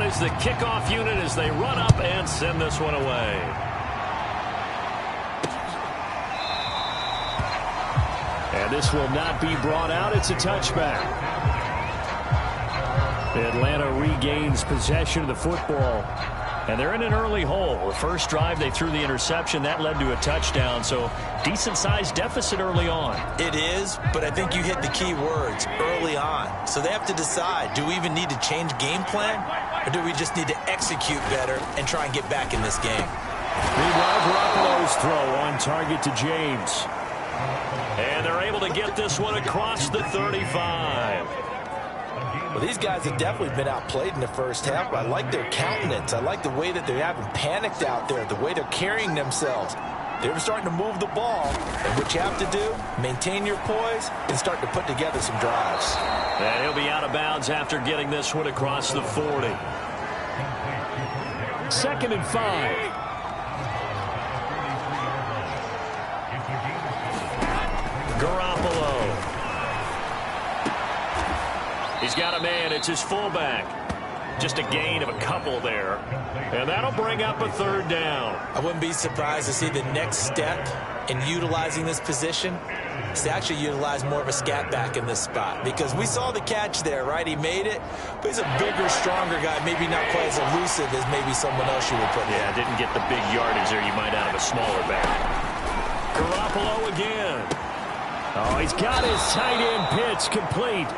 out is the kickoff unit as they run up and send this one away. And this will not be brought out. It's a touchback. Atlanta regains possession of the football. And they're in an early hole. The first drive, they threw the interception. That led to a touchdown. So decent-sized deficit early on. It is, but I think you hit the key words, early on. So they have to decide, do we even need to change game plan? Or do we just need to execute better and try and get back in this game? Meanwhile, Garoppolo's throw on target to James. And they're able to get this one across the 35. Well, these guys have definitely been outplayed in the first half, but I like their countenance. I like the way that they haven't panicked out there, the way they're carrying themselves. They're starting to move the ball, and what you have to do, maintain your poise and start to put together some drives. And he'll be out of bounds after getting this one across the 40. 2nd and 5. Garoppolo. He's got a man. It's his fullback. Just a gain of a couple there. And that'll bring up a 3rd down. I wouldn't be surprised to see the next step in utilizing this position is to actually utilize more of a scat back in this spot. Because we saw the catch there, right? He made it. But he's a bigger, stronger guy. Maybe not quite as elusive as maybe someone else you would put in. Yeah, didn't get the big yardage there you might out of a smaller back. Garoppolo again. Oh, he's got his tight end pitch complete.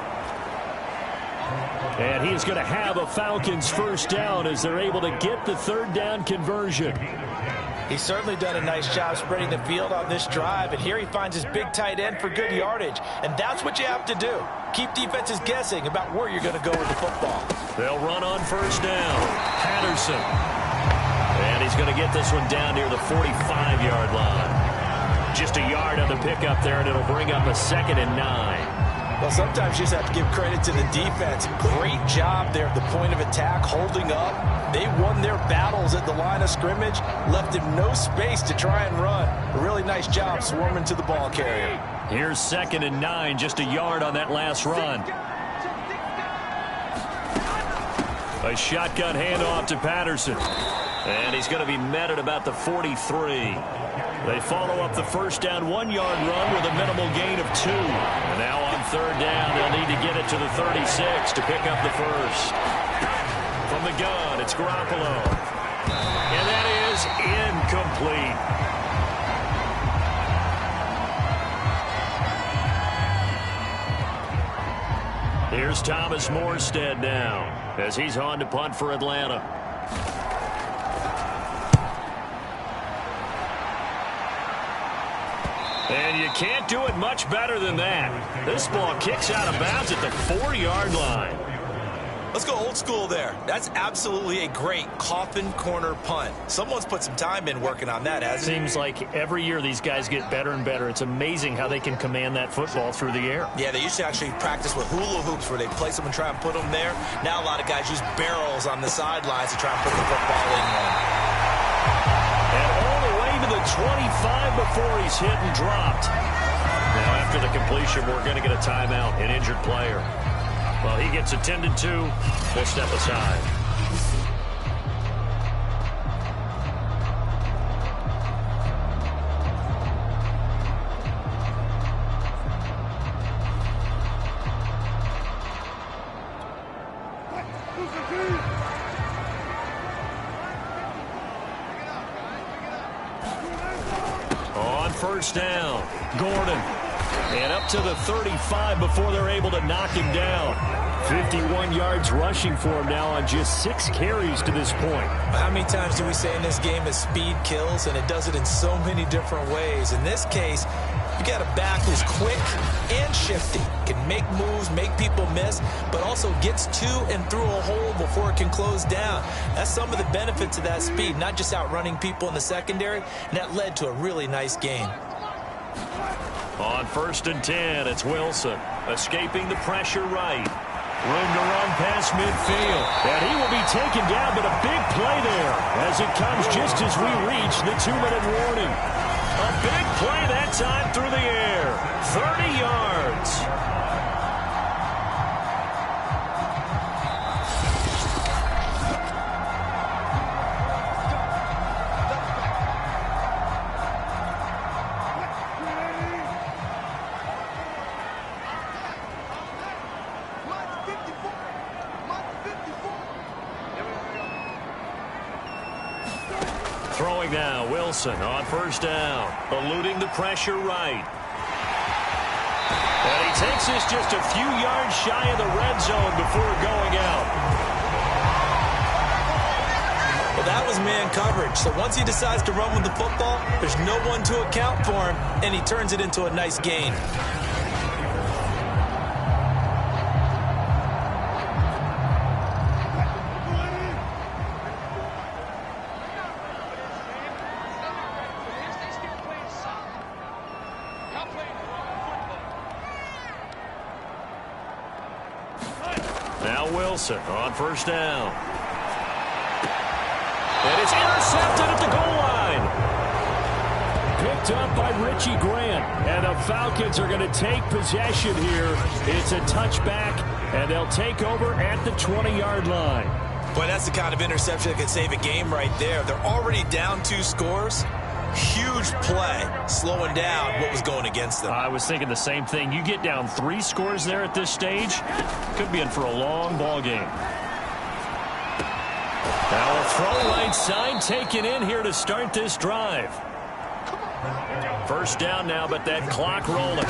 And he's going to have a Falcons 1st down as they're able to get the 3rd down conversion. He's certainly done a nice job spreading the field on this drive, and here he finds his big tight end for good yardage. And that's what you have to do. Keep defenses guessing about where you're going to go with the football. They'll run on 1st down. Patterson. And he's going to get this one down near the 45-yard line. Just a yard on the pickup there, and it'll bring up a 2nd and 9. Well, sometimes you just have to give credit to the defense. Great job there at the point of attack, holding up. They won their battles at the line of scrimmage, left him no space to try and run. A really nice job swarming to the ball carrier. Here's 2nd and 9, just a yard on that last run. A shotgun handoff to Patterson. And he's going to be met at about the 43. They follow up the 1st down 1-yard run with a minimal gain of 2. And now on 3rd down, they'll need to get it to the 36 to pick up the 1st. From the gun, it's Garoppolo. And that is incomplete. Here's Thomas Morstead now as he's on to punt for Atlanta. And you can't do it much better than that. This ball kicks out of bounds at the 4-yard line. Let's go old school there. That's absolutely a great coffin corner punt. Someone's put some time in working on that, hasn't it? Seems like every year these guys get better and better. It's amazing how they can command that football through the air. Yeah, they used to actually practice with hula hoops where they place them and try and put them there. Now a lot of guys use barrels on the sidelines to try and put the football in one. And all the way to the 25 before he's hit and dropped. Now after the completion, we're going to get a timeout, an injured player. Well, he gets attended to. We'll step aside. On 1st down, Gordon. And up to the 35 before they're able to knock him down. 51 yards rushing for him now on just 6 carries to this point. How many times do we say in this game that speed kills, and it does it in so many different ways? In this case, you got a back who's quick and shifty, can make moves, make people miss, but also gets to and through a hole before it can close down. That's some of the benefits of that speed, not just outrunning people in the secondary, and that led to a really nice game. On 1st and 10, it's Wilson escaping the pressure right. Room to run past midfield. And he will be taken down, but a big play there as it comes just as we reach the 2-minute warning. A big play that time through the air. 30 yards. Throwing now, Wilson on first down, eluding the pressure right. And he takes this just a few yards shy of the red zone before going out. Well, that was man coverage. So once he decides to run with the football, there's no one to account for him, and he turns it into a nice gain. Now Wilson on first down. And it's intercepted at the goal line. Picked up by Richie Grant. And the Falcons are going to take possession here. It's a touchback, and they'll take over at the 20-yard line. Boy, that's the kind of interception that could save a game right there. They're already down 2 scores. Huge play, slowing down what was going against them. I was thinking the same thing. You get down 3 scores there at this stage, could be in for a long ball game. Now a throw right side taken in here to start this drive. First down now, but that clock rolling.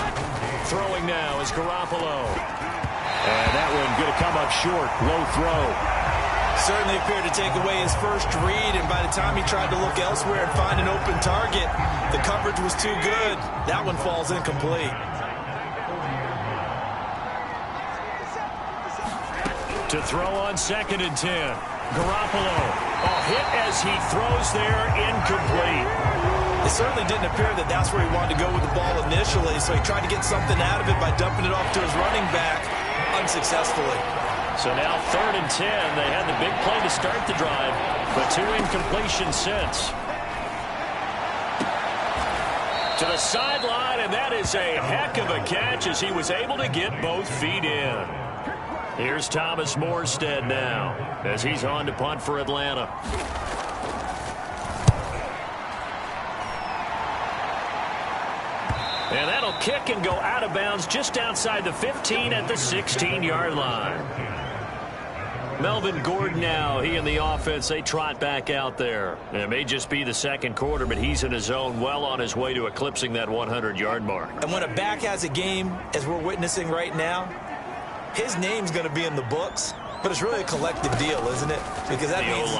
Throwing now is Garoppolo. And that one going to come up short. Low throw. Certainly appeared to take away his first read, and by the time he tried to look elsewhere and find an open target, the coverage was too good. That one falls incomplete. To throw on 2nd and 10. Garoppolo. A hit as he throws there, incomplete. It certainly didn't appear that that's where he wanted to go with the ball initially, so he tried to get something out of it by dumping it off to his running back unsuccessfully. So now 3rd and 10. They had the big play to start the drive, but 2 incompletions since. To the sideline, and that is a heck of a catch as he was able to get both feet in. Here's Thomas Morstead now as he's on to punt for Atlanta. And that'll kick and go out of bounds just outside the 15 at the 16-yard line. Melvin Gordon now, he and the offense, they trot back out there. It may just be the second quarter, but he's in his zone, well on his way to eclipsing that 100-yard mark. And when a back has a game, as we're witnessing right now, his name's going to be in the books, but it's really a collective deal, isn't it? Because that means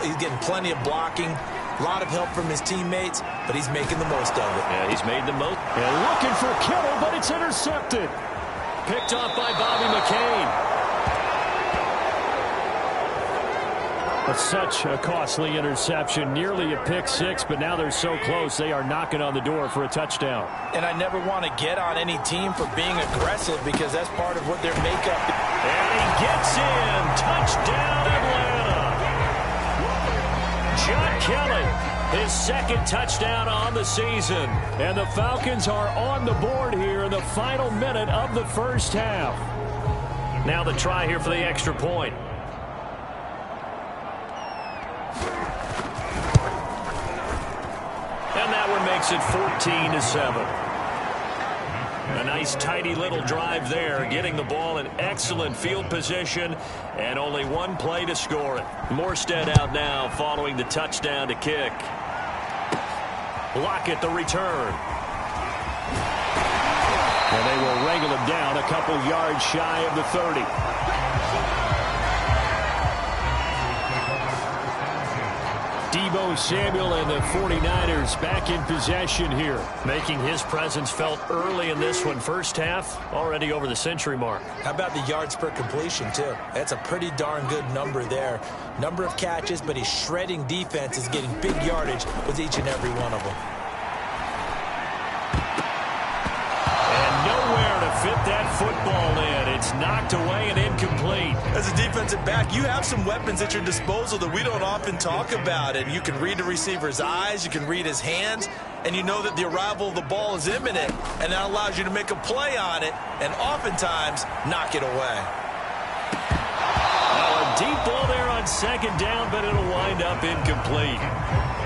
he's getting plenty of blocking, a lot of help from his teammates, but he's making the most of it. Yeah, he's made the most. And looking for Kittle, but it's intercepted. Picked off by Bobby McCain. But such a costly interception, nearly a pick 6, but now they're so close they are knocking on the door for a touchdown. And I never want to get on any team for being aggressive because that's part of what their makeup is. And he gets in. Touchdown, Atlanta. John Kelly, his 2nd touchdown on the season. And the Falcons are on the board here in the final minute of the first half. Now the try here for the extra point. And that one makes it 14-7. A nice, tidy little drive there, getting the ball in excellent field position, and only one play to score it. Morstead out now following the touchdown to kick. Lockett the return. And they will wrangle him down a couple yards shy of the 30. Deebo Samuel and the 49ers back in possession here, making his presence felt early in this one. First half, already over the century mark. How about the yards per completion, too? That's a pretty darn good number there. Number of catches, but his shredding defense is getting big yardage with each and every one of them. And nowhere to fit that football in. It's knocked away and incomplete. As a defensive back, you have some weapons at your disposal that we don't often talk about. And you can read the receiver's eyes, you can read his hands, and you know that the arrival of the ball is imminent. And that allows you to make a play on it and oftentimes knock it away. Now a deep ball there on 2nd down, but it'll wind up incomplete.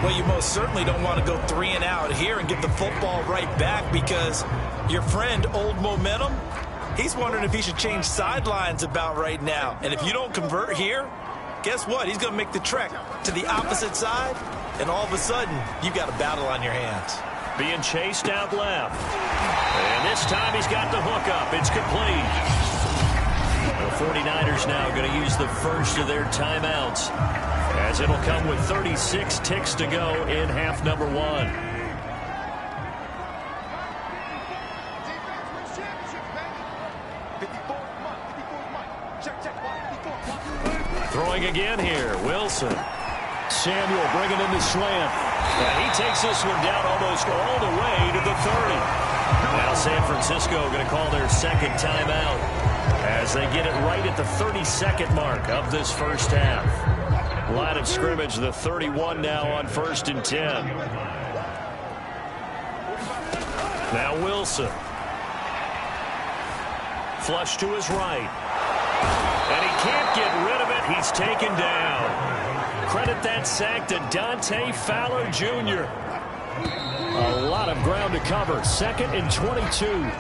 Well, you most certainly don't want to go 3 and out here and give the football right back because your friend, Old Momentum, he's wondering if he should change sidelines about right now. And if you don't convert here, guess what? He's going to make the trek to the opposite side, and all of a sudden, you've got a battle on your hands. Being chased out left. And this time he's got the hook up. It's complete. The 49ers now going to use the first of their timeouts, as it'll come with 36 ticks to go in half number one. Throwing again here, Wilson. Samuel bringing in the slant. And he takes this one down almost all the way to the 30. Now San Francisco going to call their second timeout as they get it right at the 32nd mark of this first half. Line of scrimmage, the 31 now on 1st and 10. Now Wilson. Flush to his right. And he can't get rid of it. He's taken down. Credit that sack to Dante Fowler Jr. A lot of ground to cover. 2nd and 22.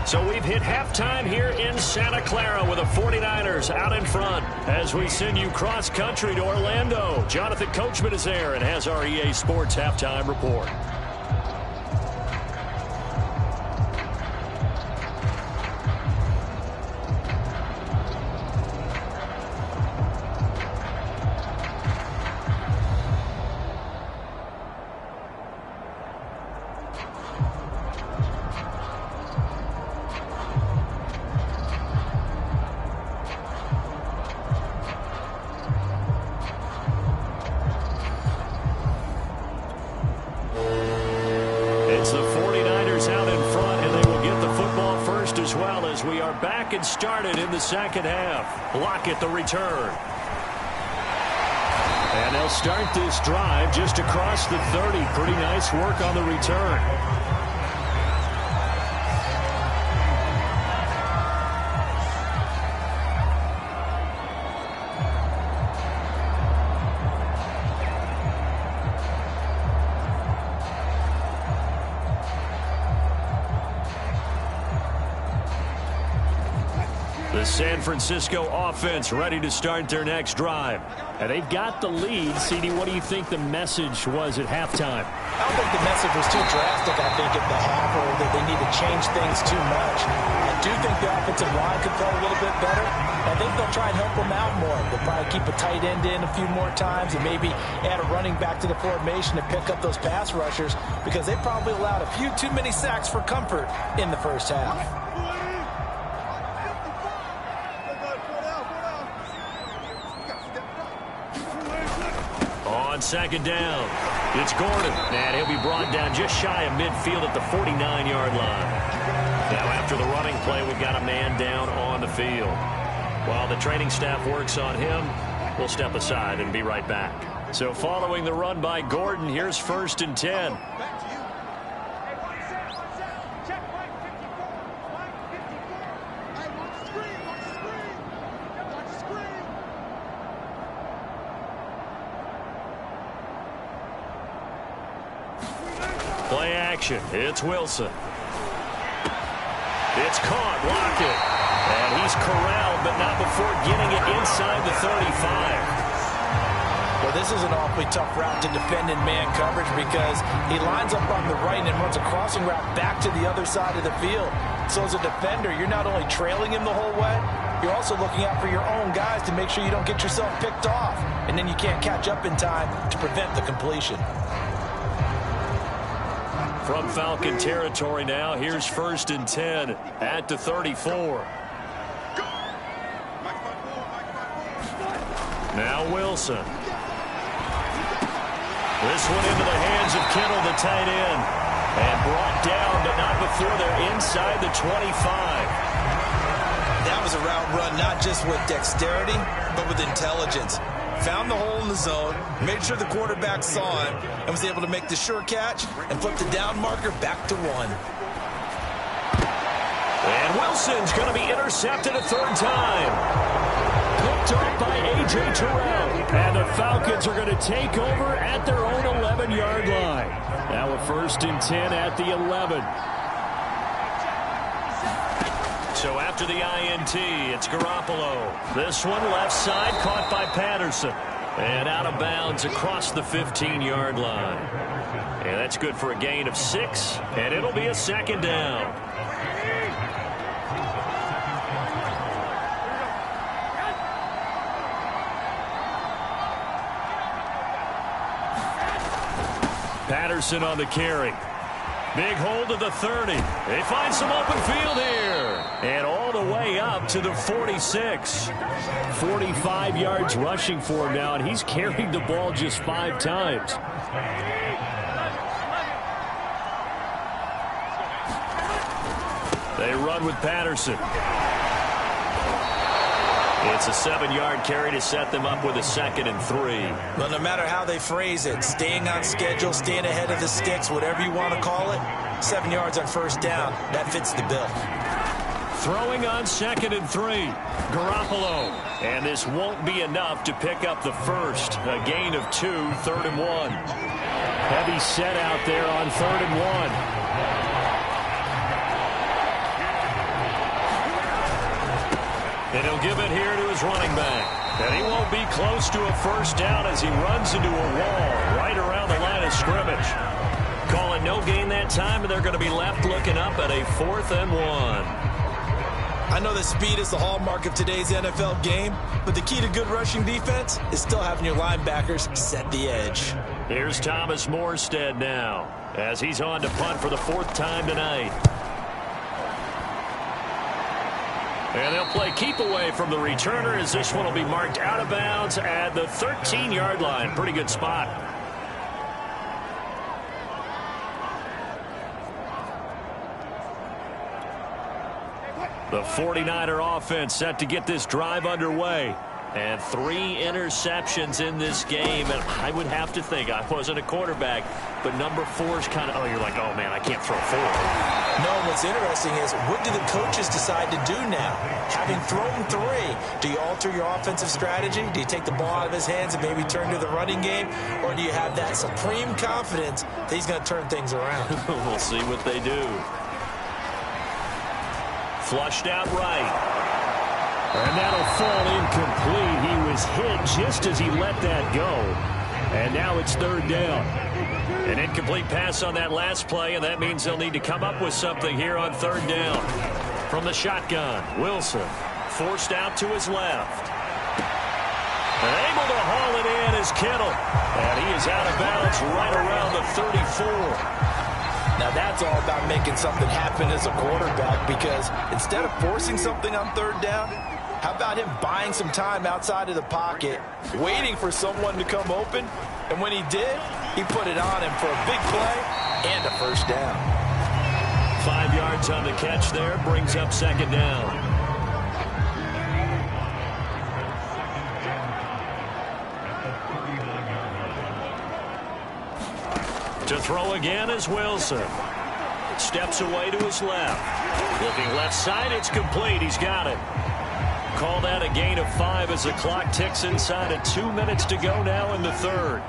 So we've hit halftime here in Santa Clara with the 49ers out in front as we send you cross country to Orlando. Jonathan Coachman is there and has our EA Sports halftime report. Back and started in the second half. Lockett the return. And they'll start this drive just across the 30. Pretty nice work on the return. The San Francisco offense ready to start their next drive. And they've got the lead. CD, what do you think the message was at halftime? I don't think the message was too drastic, I think, at the half, or that they need to change things too much. I do think the offensive line could play a little bit better. I think they'll try and help them out more. They'll probably keep a tight end in a few more times and maybe add a running back to the formation to pick up those pass rushers, because they probably allowed a few too many sacks for comfort in the first half. On second down, it's Gordon, and he'll be brought down just shy of midfield at the 49-yard line. Now, after the running play, we've got a man down on the field. While the training staff works on him, we'll step aside and be right back. So following the run by Gordon, here's 1st and 10. Play action. It's Wilson. It's caught. Lockett. And he's corralled, but not before getting it inside the 35. Well, this is an awfully tough route to defend in man coverage, because he lines up on the right and runs a crossing route back to the other side of the field. So as a defender, you're not only trailing him the whole way, you're also looking out for your own guys to make sure you don't get yourself picked off. And then you can't catch up in time to prevent the completion. From Falcon territory now, here's 1st and 10 at the 34. Now Wilson. This one into the hands of Kittle, the tight end. And brought down, but not before they're inside the 25. That was a route run not just with dexterity, but with intelligence. Found the hole in the zone, made sure the quarterback saw him, and was able to make the sure catch and flip the down marker back to 1. And Wilson's going to be intercepted a 3rd time. Picked off by A.J. Terrell. And the Falcons are going to take over at their own 11-yard line. Now a 1st and 10 at the 11. So after the INT, it's Garoppolo. This one left side, caught by Patterson. And out of bounds across the 15-yard line. And that's good for a gain of 6, and it'll be a second down. Patterson on the carry. Big hold to the 30. They find some open field here. And all the way up to the 46. 45 yards rushing for him now, and he's carried the ball just 5 times. They run with Patterson. It's a 7-yard carry to set them up with a 2nd and 3. Well, no matter how they phrase it, staying on schedule, staying ahead of the sticks, whatever you want to call it, 7 yards on first down, that fits the bill. Throwing on 2nd and 3. Garoppolo. And this won't be enough to pick up the first. A gain of 2, 3rd and 1. Heavy set out there on 3rd and 1. And he'll give it here to his running back. And he won't be close to a first down as he runs into a wall right around the line of scrimmage. Call it no gain that time, and they're going to be left looking up at a 4th and 1. I know that speed is the hallmark of today's NFL game, but the key to good rushing defense is still having your linebackers set the edge. Here's Thomas Morstead now as he's on to punt for the 4th time tonight. And they'll play keep away from the returner as this one will be marked out of bounds at the 13-yard line. Pretty good spot. The 49er offense set to get this drive underway. And 3 interceptions in this game. And I would have to think, I wasn't a quarterback, but number 4 is kind of, oh, you're like, oh, man, I can't throw 4. No, what's interesting is, what do the coaches decide to do now? Having thrown 3, do you alter your offensive strategy? Do you take the ball out of his hands and maybe turn to the running game? Or do you have that supreme confidence that he's going to turn things around? We'll see what they do. Flushed out right. And that'll fall incomplete. He was hit just as he let that go. And now it's 3rd down. An incomplete pass on that last play, and that means they'll need to come up with something here on 3rd down. From the shotgun, Wilson forced out to his left. And able to haul it in is Kittle. And he is out of bounds right around the 34. Now that's all about making something happen as a quarterback, because instead of forcing something on 3rd down, how about him buying some time outside of the pocket, waiting for someone to come open, and when he did, he put it on him for a big play and a first down. 5 yards on the catch there, brings up 2nd down. To throw again is Wilson. Steps away to his left. Looking left side, it's complete. He's got it. Call that a gain of 5 as the clock ticks inside of 2 minutes to go now in the 3rd.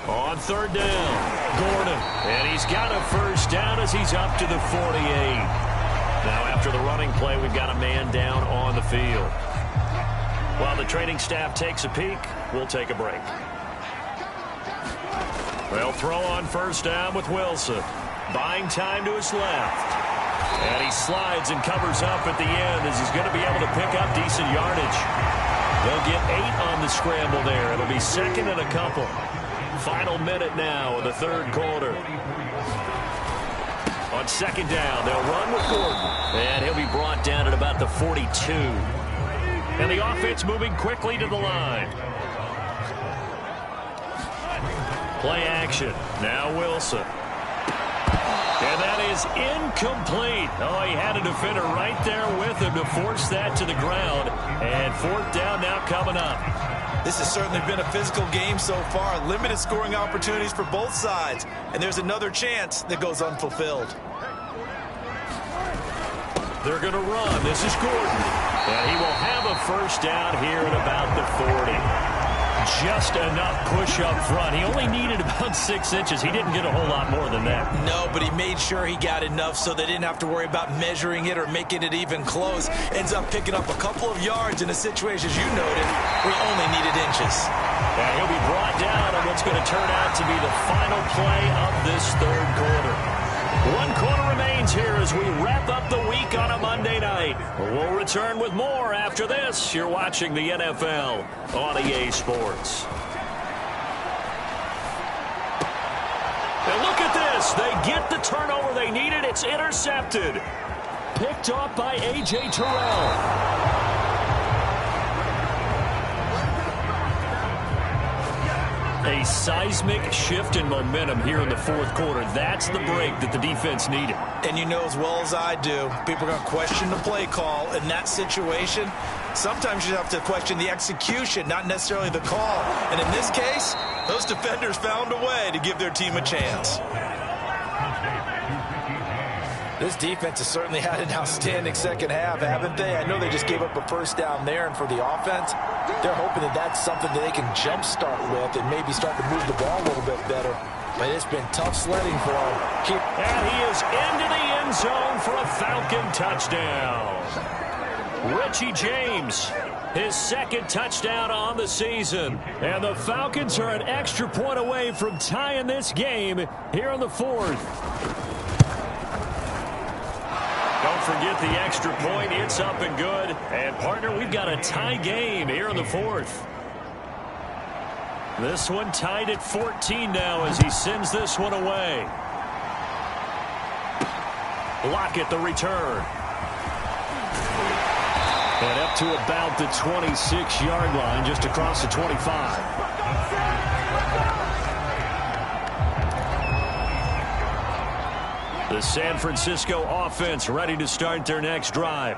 On 3rd down, Gordon. And he's got a first down as he's up to the 48. Now after the running play, we've got a man down on the field. While the training staff takes a peek, we'll take a break. They'll throw on 1st down with Wilson. Buying time to his left. And he slides and covers up at the end as he's going to be able to pick up decent yardage. They'll get 8 on the scramble there. It'll be 2nd and a couple. Final minute now of the 3rd quarter. On 2nd down, they'll run with Gordon. And he'll be brought down at about the 42. And the offense moving quickly to the line. Play action. Now Wilson. And that is incomplete. Oh, he had a defender right there with him to force that to the ground. And 4th down now coming up. This has certainly been a physical game so far. Limited scoring opportunities for both sides. And there's another chance that goes unfulfilled. They're going to run. This is Gordon. And he will have a first down here at about the 40. Just enough push up front. He only needed about 6 inches. He didn't get a whole lot more than that. No, but he made sure he got enough so they didn't have to worry about measuring it or making it even close. Ends up picking up a couple of yards in a situation, as you noted, where he only needed inches. And he'll be brought down on what's going to turn out to be the final play of this third quarter. 1 quarter remains here as we wrap up the week on a Monday night. We'll return with more after this. You're watching the NFL on EA Sports. And look at this. They get the turnover they needed. It's intercepted. Picked off by A.J. Terrell. A seismic shift in momentum here in the fourth quarter. That's the break that the defense needed. And you know as well as I do, people are going to question the play call in that situation. Sometimes you have to question the execution, not necessarily the call. And in this case, those defenders found a way to give their team a chance. This defense has certainly had an outstanding second half, haven't they? I know they just gave up a first down there, and for the offense, they're hoping that that's something that they can jumpstart with and maybe start to move the ball a little bit better. But it's been tough sledding for them. And he is into the end zone for a Falcon touchdown. Richie James, his second touchdown on the season. And the Falcons are an extra point away from tying this game here in the fourth. Don't forget the extra point. It's up and good. And, partner, we've got a tie game here in the fourth. This one tied at 14 now as he sends this one away. Lockett the return. And up to about the 26-yard line, just across the 25. The San Francisco offense ready to start their next drive.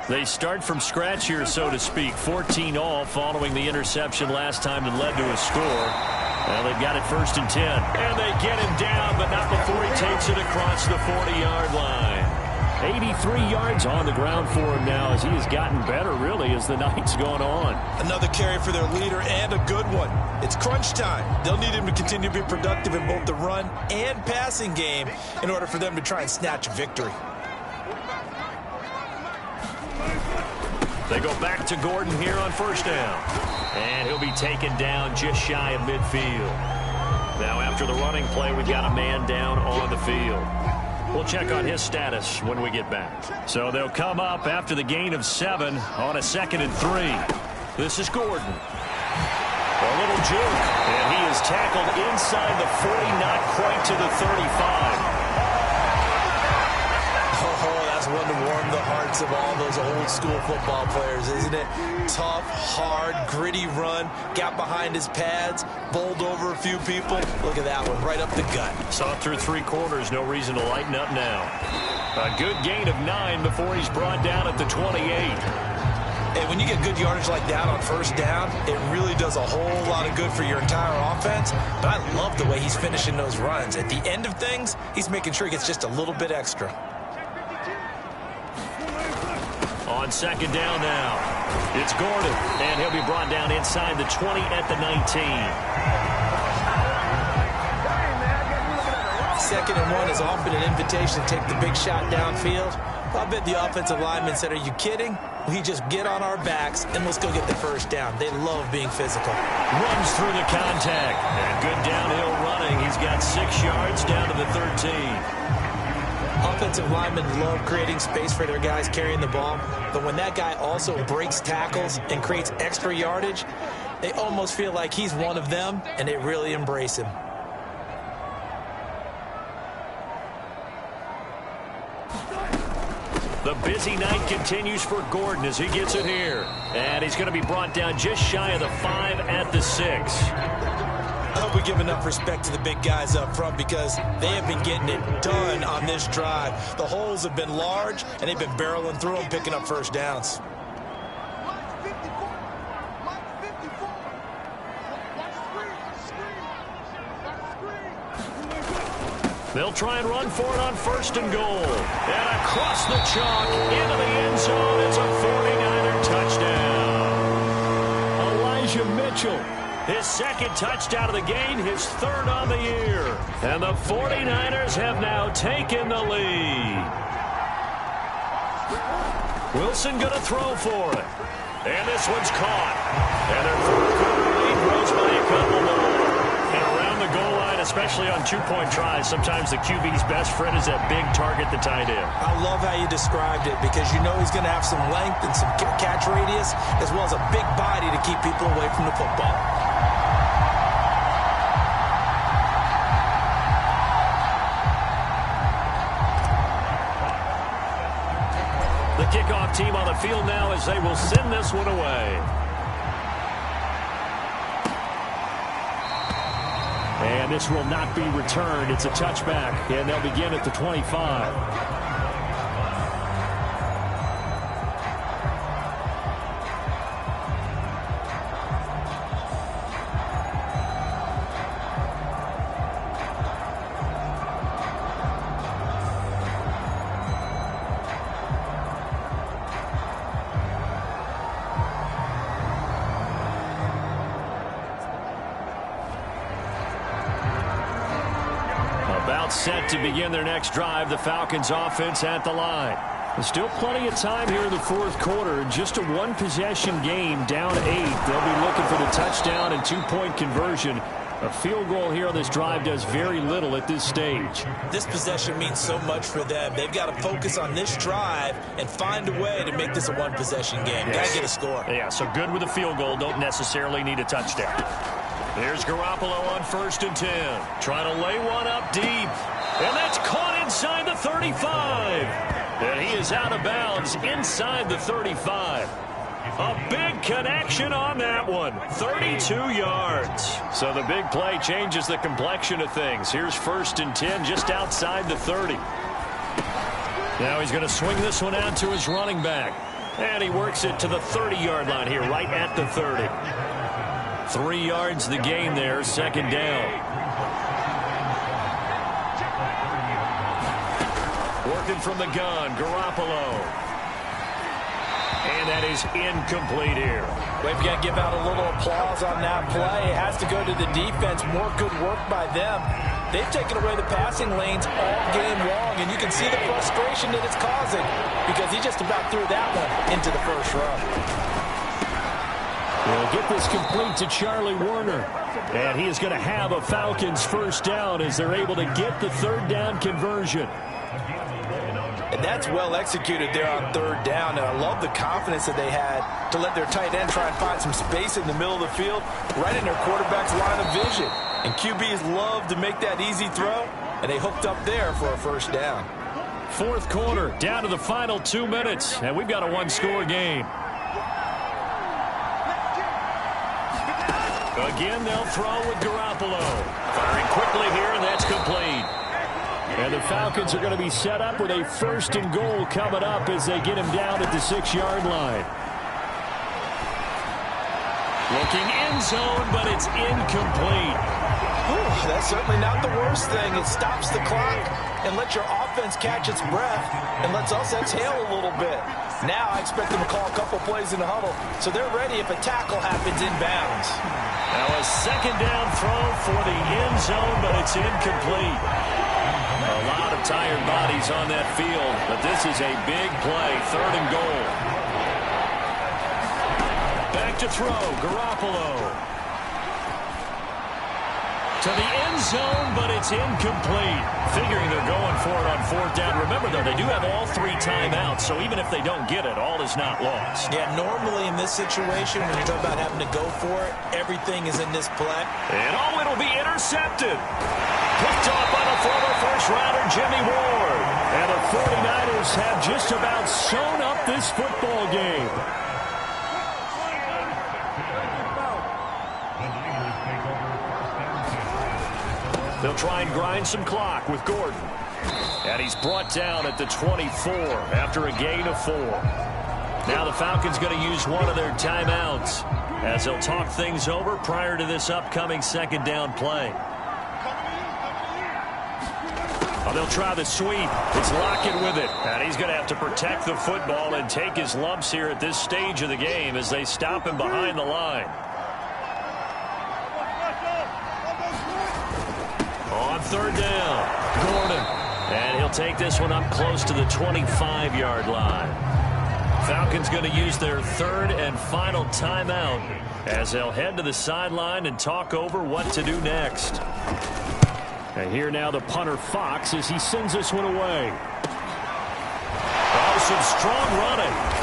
They start from scratch here, so to speak. 14 all following the interception last time that led to a score. Well, they've got it 1st and 10. And they get him down, but not before he takes it across the 40-yard line. 83 yards on the ground for him now as he has gotten better, really, as the night's gone on. Another carry for their leader and a good one. It's crunch time. They'll need him to continue to be productive in both the run and passing game in order for them to try and snatch a victory. They go back to Gordon here on 1st down. And he'll be taken down just shy of midfield. Now after the running play, we've got a man down on the field. We'll check on his status when we get back. So they'll come up after the gain of 7 on a 2nd and 3. This is Gordon. A little juke, and he is tackled inside the 40, not quite to the 35. Oh, that's one to warm the hearts of all those old school football players, isn't it? Tough, hard, gritty run, got behind his pads, bowled over a few people. Look at that one, right up the gut. Saw it through 3 quarters, no reason to lighten up now. A good gain of 9 before he's brought down at the 28. And when you get good yardage like that on 1st down, it really does a whole lot of good for your entire offense. But I love the way he's finishing those runs. At the end of things, he's making sure he gets just a little bit extra. On 2nd down now, it's Gordon, and he'll be brought down inside the 20 at the 19. 2nd and 1 is often an invitation to take the big shot downfield. I bet the offensive linemen said, are you kidding? We just get on our backs and let's go get the 1st down. They love being physical. Runs through the contact. And good downhill running. He's got 6 yards down to the 13. Offensive linemen love creating space for their guys carrying the ball. But when that guy also breaks tackles and creates extra yardage, they almost feel like he's one of them, and they really embrace him. The busy night continues for Gordon as he gets it here. And he's going to be brought down just shy of the 5 at the 6. I hope we give enough respect to the big guys up front because they have been getting it done on this drive. The holes have been large, and they've been barreling through them, picking up 1st downs. They'll try and run for it on 1st and goal. And across the chalk into the end zone. It's a 49er touchdown. Elijah Mitchell His second touchdown of the game, his third on the year. And the 49ers have now taken the lead. Wilson going to throw for it. And this one's caught. And their fourth quarter lead grows by a couple more. And around the goal line, especially on two-point tries, sometimes the QB's best friend is that big target, the tight end. I love how you described it because you know he's going to have some length and some catch radius as well as a big body to keep people away from the football. The kickoff team on the field now as they will send this one away. And this will not be returned. It's a touchback, and they'll begin at the 25. Set to begin their next drive, the Falcons offense at the line. There's still plenty of time here in the fourth quarter. Just a one-possession game, down 8. They'll be looking for the touchdown and two-point conversion. A field goal here on this drive does very little at this stage. This possession means so much for them. They've got to focus on this drive and find a way to make this a one-possession game. Got to get a score. Yeah, so good with a field goal. Don't necessarily need a touchdown. Here's Garoppolo on 1st and 10. Trying to lay one up deep. And that's caught inside the 35. And he is out of bounds inside the 35. A big connection on that one. 32 yards. So the big play changes the complexion of things. Here's 1st and 10 just outside the 30. Now he's going to swing this one out to his running back. And he works it to the 30-yard line here, right at the 30. 3 yards the game there, 2nd down. Working from the gun, Garoppolo. And that is incomplete here. We've got to give out a little applause on that play. It has to go to the defense. More good work by them. They've taken away the passing lanes all game long, and you can see the frustration that it's causing because he just about threw that one into the first row. They'll get this complete to Charlie Warner. And he is going to have a Falcons first down as they're able to get the 3rd down conversion. And that's well executed there on 3rd down. And I love the confidence that they had to let their tight end try and find some space in the middle of the field, right in their quarterback's line of vision. And QBs love to make that easy throw, and they hooked up there for a first down. 4th quarter, down to the final 2 minutes, and we've got a one-score game. Again, they'll throw with Garoppolo. Firing quickly here, and that's complete. And the Falcons are going to be set up with a 1st and goal coming up as they get him down at the 6-yard line. Looking end zone, but it's incomplete. Ooh, that's certainly not the worst thing. It stops the clock and lets your offense catch its breath and lets us exhale a little bit. Now I expect them to call a couple plays in the huddle so they're ready if a tackle happens inbounds. Now a 2nd down throw for the end zone, but it's incomplete. A lot of tired bodies on that field, but this is a big play, 3rd and goal. Back to throw, Garoppolo. To the end zone, but it's incomplete. Figuring they're going for it on 4th down. Remember, though, they do have all 3 timeouts, so even if they don't get it, all is not lost. Yeah, normally in this situation, when you talk about having to go for it, everything is in this play. And it'll be intercepted. Picked off by the former first-rounder, Jimmy Ward. And the 49ers have just about sewn up this football game. They'll try and grind some clock with Gordon. And he's brought down at the 24 after a gain of 4. Now the Falcons going to use one of their timeouts as they'll talk things over prior to this upcoming 2nd down play. Oh, they'll try the sweep. It's Lockett with it. And he's going to have to protect the football and take his lumps here at this stage of the game as they stop him behind the line. On third down, Gordon. And he'll take this one up close to the 25-yard line. Falcons going to use their third and final timeout as they'll head to the sideline and talk over what to do next. And here now the punter Fox as he sends this one away. Oh, some strong running.